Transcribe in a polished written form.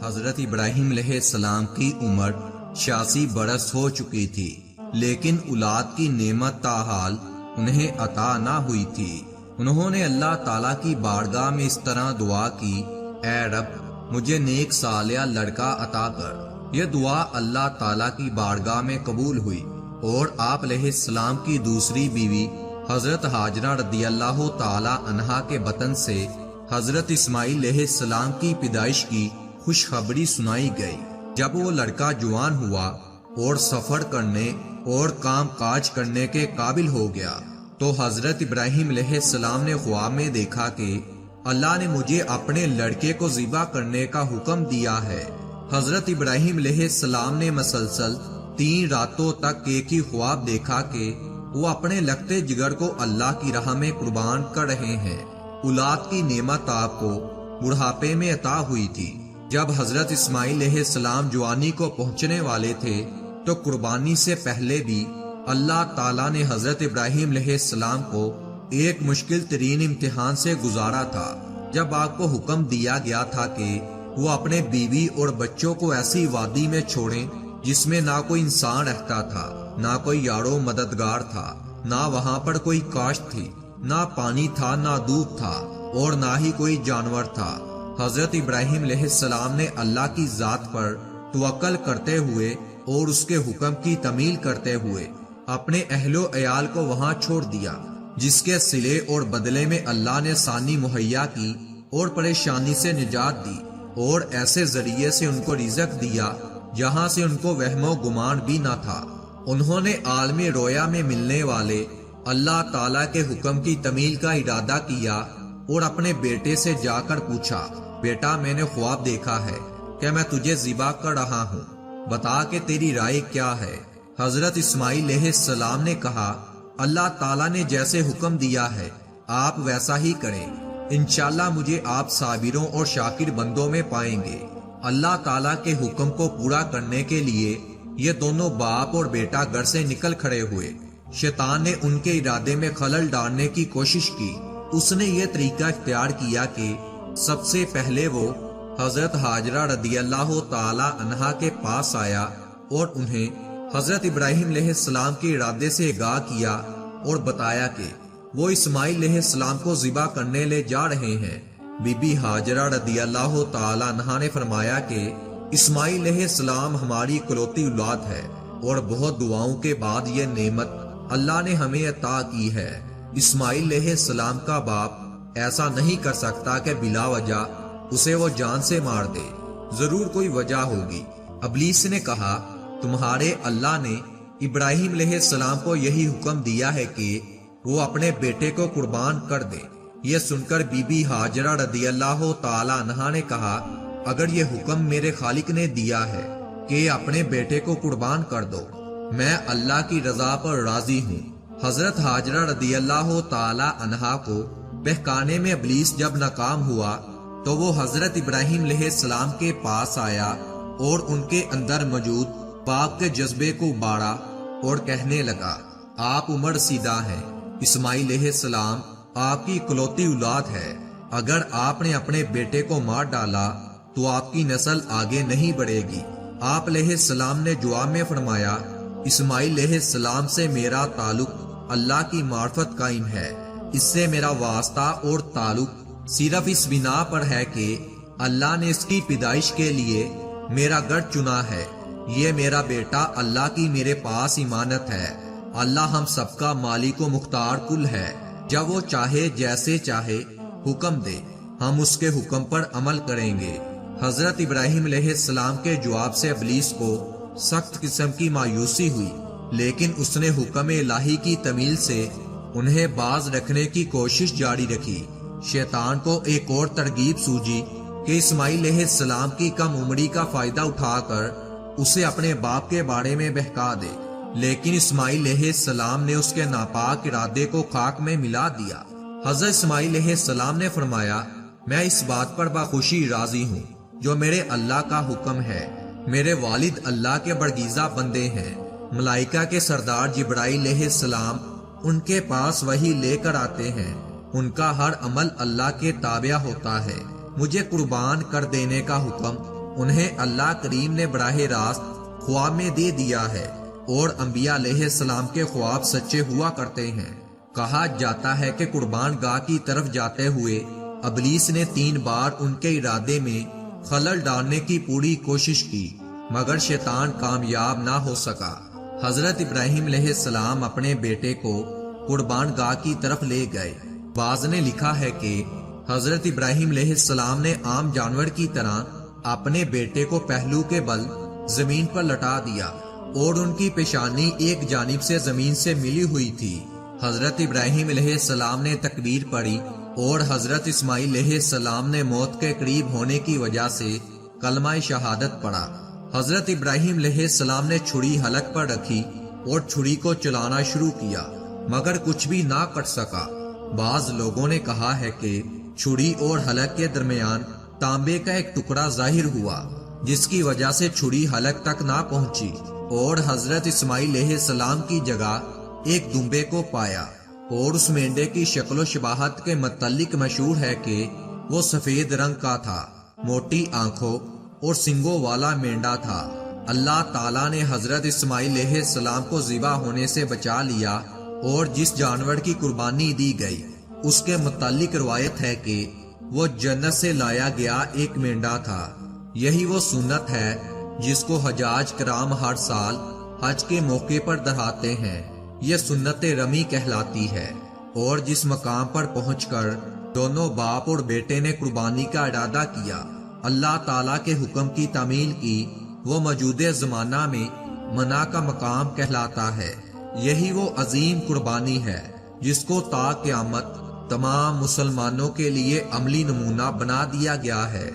حضرت ابراہیم علیہ السلام کی عمر 86 برس ہو چکی تھی، لیکن اولاد کی نعمت تاحال انہیں عطا نہ ہوئی تھی۔ انہوں نے اللہ تعالیٰ کی بارگاہ میں اس طرح دعا کی، اے رب مجھے نیک صالح لڑکا عطا کر۔ یہ دعا اللہ تعالیٰ کی بارگاہ میں قبول ہوئی اور آپ علیہ السلام کی دوسری بیوی حضرت ہاجرہ رضی اللہ تعالی عنہا کے بطن سے حضرت اسماعیل علیہ السلام کی پیدائش کی خوشخبری سنائی گئی۔ جب وہ لڑکا جوان ہوا اور سفر کرنے اور کام کاج کرنے کے قابل ہو گیا تو حضرت ابراہیم علیہ السلام نے خواب میں دیکھا کہ اللہ نے مجھے اپنے لڑکے کو ذبح کرنے کا حکم دیا ہے۔ حضرت ابراہیم علیہ السلام نے مسلسل 3 راتوں تک ایک ہی خواب دیکھا کہ وہ اپنے لگتے جگر کو اللہ کی راہ میں قربان کر رہے ہیں۔ اولاد کی نعمت آپ کو بڑھاپے میں عطا ہوئی تھی۔ جب حضرت اسماعیل علیہ السلام جوانی کو پہنچنے والے تھے تو قربانی سے پہلے بھی اللہ تعالیٰ نے حضرت ابراہیم علیہ السلام کو ایک مشکل ترین امتحان سے گزارا تھا، جب آپ کو حکم دیا گیا تھا کہ وہ اپنے بیوی اور بچوں کو ایسی وادی میں چھوڑیں جس میں نہ کوئی انسان رہتا تھا، نہ کوئی یارو مددگار تھا، نہ وہاں پر کوئی کاشت تھی، نہ پانی تھا، نہ دودھ تھا اور نہ ہی کوئی جانور تھا۔ حضرت ابراہیم علیہ السلام نے اللہ کی ذات پر توکل کرتے ہوئے اور اس کے حکم کی تعمیل کرتے ہوئے اپنے اہل و عیال کو وہاں چھوڑ دیا، جس کے صلے اور بدلے میں اللہ نے آسانی مہیا کی اور پریشانی سے نجات دی اور ایسے ذریعے سے ان کو رزق دیا جہاں سے ان کو وہم و گمان بھی نہ تھا۔ انہوں نے عالم رویا میں ملنے والے اللہ تعالیٰ کے حکم کی تعمیل کا ارادہ کیا اور اپنے بیٹے سے جا کر پوچھا، بیٹا میں نے خواب دیکھا ہے کہ میں تجھے ذبح کر رہا ہوں، بتا کہ تیری رائے کیا ہے؟ حضرت اسماعیل علیہ السلام نے کہا، اللہ تعالیٰ نے جیسے حکم دیا ہے آپ ویسا ہی کریں، انشاءاللہ مجھے آپ صابروں اور شاکر بندوں میں پائیں گے۔ اللہ تعالیٰ کے حکم کو پورا کرنے کے لیے یہ دونوں باپ اور بیٹا گھر سے نکل کھڑے ہوئے۔ شیطان نے ان کے ارادے میں خلل ڈالنے کی کوشش کی۔ اس نے یہ طریقہ اختیار کیا کہ سب سے پہلے وہ حضرت ہاجرہ رضی اللہ تعالی عنہا کے پاس آیا اور انہیں حضرت ابراہیم علیہ السلام کے ارادے سے آگاہ کیا اور بتایا کہ وہ اسماعیل علیہ السلام کو ذبح کرنے لے جا رہے ہیں۔ بی بی ہاجرہ رضی اللہ تعالی عنہا نے فرمایا کہ اسماعیل علیہ السلام ہماری اکلوتی اولاد ہے اور بہت دعاؤں کے بعد یہ نعمت اللہ نے ہمیں عطا کی ہے۔ اسماعیل علیہ السلام کا باپ ایسا نہیں کر سکتا کہ بلا وجہ اسے وہ جان سے مار دے، ضرور کوئی وجہ ہوگی۔ ابلیس نے کہا، تمہارے اللہ نے ابراہیم علیہ السلام کو یہی حکم دیا ہے کہ وہ اپنے بیٹے کو قربان کر دے۔ یہ سن کر بی بی ہاجرہ رضی اللہ تعالی عنہا نے کہا، اگر یہ حکم میرے خالق نے دیا ہے کہ اپنے بیٹے کو قربان کر دو، میں اللہ کی رضا پر راضی ہوں۔ حضرت ہاجرہ رضی اللہ تعالی عنہا کو بہکانے میں ابلیس جب ناکام ہوا تو وہ حضرت ابراہیم علیہ السلام کے پاس آیا اور ان کے اندر موجود پاک کے جذبے کو باڑا اور کہنے لگا، آپ عمر رسیدہ ہیں، اسماعیل علیہ السلام آپ کی اکلوتی اولاد ہے، اگر آپ نے اپنے بیٹے کو مار ڈالا تو آپ کی نسل آگے نہیں بڑھے گی۔ آپ علیہ السلام نے جواب میں فرمایا، اسماعیل علیہ السلام سے میرا تعلق اللہ کی معرفت قائم ہے، اس سے میرا واسطہ اور تعلق صرف اس بنا پر ہے کہ اللہ نے اس کی پیدائش کے لیے میرا گھر چنا ہے۔ یہ میرا بیٹا اللہ کی میرے پاس امانت ہے۔ اللہ ہم سب کا مالک و مختار کل ہے، جب وہ چاہے جیسے چاہے حکم دے ہم اس کے حکم پر عمل کریں گے۔ حضرت ابراہیم علیہ السلام کے جواب سے ابلیس کو سخت قسم کی مایوسی ہوئی، لیکن اس نے حکم الہی کی تعمیل سے انہیں باز رکھنے کی کوشش جاری رکھی۔ شیطان کو ایک اور ترغیب سوجی کہ اسماعیل علیہ السلام کی کم عمری کا فائدہ اٹھا کر اسے اپنے باپ کے بارے میں بہکا دے، لیکن اسماعیل علیہ السلام نے اس کے ناپاک ارادے کو خاک میں ملا دیا۔ حضرت اسماعیل علیہ السلام نے فرمایا، میں اس بات پر بخوشی راضی ہوں جو میرے اللہ کا حکم ہے۔ میرے والد اللہ کے برگزیدہ بندے ہیں، ملائکہ کے سردار جبرائیل علیہ السلام ان کے پاس وحی لے کر آتے ہیں، ان کا ہر عمل اللہ کے تابع ہوتا ہے۔ مجھے قربان کر دینے کا حکم انہیں اللہ کریم نے براہ راست خواب میں دے دیا ہے، اور انبیاء علیہ السلام کے خواب سچے ہوا کرتے ہیں۔ کہا جاتا ہے کہ قربان گاہ کی طرف جاتے ہوئے ابلیس نے 3 بار ان کے ارادے میں خلل ڈالنے کی پوری کوشش کی، مگر شیطان کامیاب نہ ہو سکا۔ حضرت ابراہیم علیہ السلام اپنے بیٹے کو قربان گاہ کی طرف لے گئے۔ بعض نے لکھا ہے کہ حضرت ابراہیم علیہ السلام نے عام جانور کی طرح اپنے بیٹے کو پہلو کے بل زمین پر لٹا دیا، اور ان کی پیشانی ایک جانب سے زمین سے ملی ہوئی تھی۔ حضرت ابراہیم علیہ السلام نے تکبیر پڑھی، اور حضرت اسماعیل علیہ السلام نے موت کے قریب ہونے کی وجہ سے کلمہ شہادت پڑھا۔ حضرت ابراہیم علیہ السلام نے چھری حلق پر رکھی اور چھری کو چلانا شروع کیا، مگر کچھ بھی نہ کٹ سکا۔ بعض لوگوں نے کہا ہے کہ چھری اور حلق کے درمیان تانبے کا ایک ٹکڑا ظاہر ہوا، جس کی وجہ سے چھری حلق تک نہ پہنچی، اور حضرت اسماعیل علیہ السلام کی جگہ ایک دمبے کو پایا، اور اس مینڈے کی شکل و شباہت کے متعلق مشہور ہے کہ وہ سفید رنگ کا تھا، موٹی آنکھوں اور سنگوں والا مینڈا تھا۔ اللہ تعالیٰ نے حضرت اسماعیل علیہ السلام کو ذبح ہونے سے بچا لیا، اور جس جانور کی قربانی دی گئی اس کے متعلق روایت ہے کہ وہ جنت سے لایا گیا ایک مینڈا تھا۔ یہی وہ سنت ہے جس کو حجاج کرام ہر سال حج کے موقع پر دہراتے ہیں۔ یہ سنت رمی کہلاتی ہے، اور جس مقام پر پہنچ کر دونوں باپ اور بیٹے نے قربانی کا ارادہ کیا، اللہ تعالیٰ کے حکم کی تعمیل کی، وہ موجودہ زمانہ میں منع کا مقام کہلاتا ہے۔ یہی وہ عظیم قربانی ہے جس کو تا قیامت تمام مسلمانوں کے لیے عملی نمونہ بنا دیا گیا ہے۔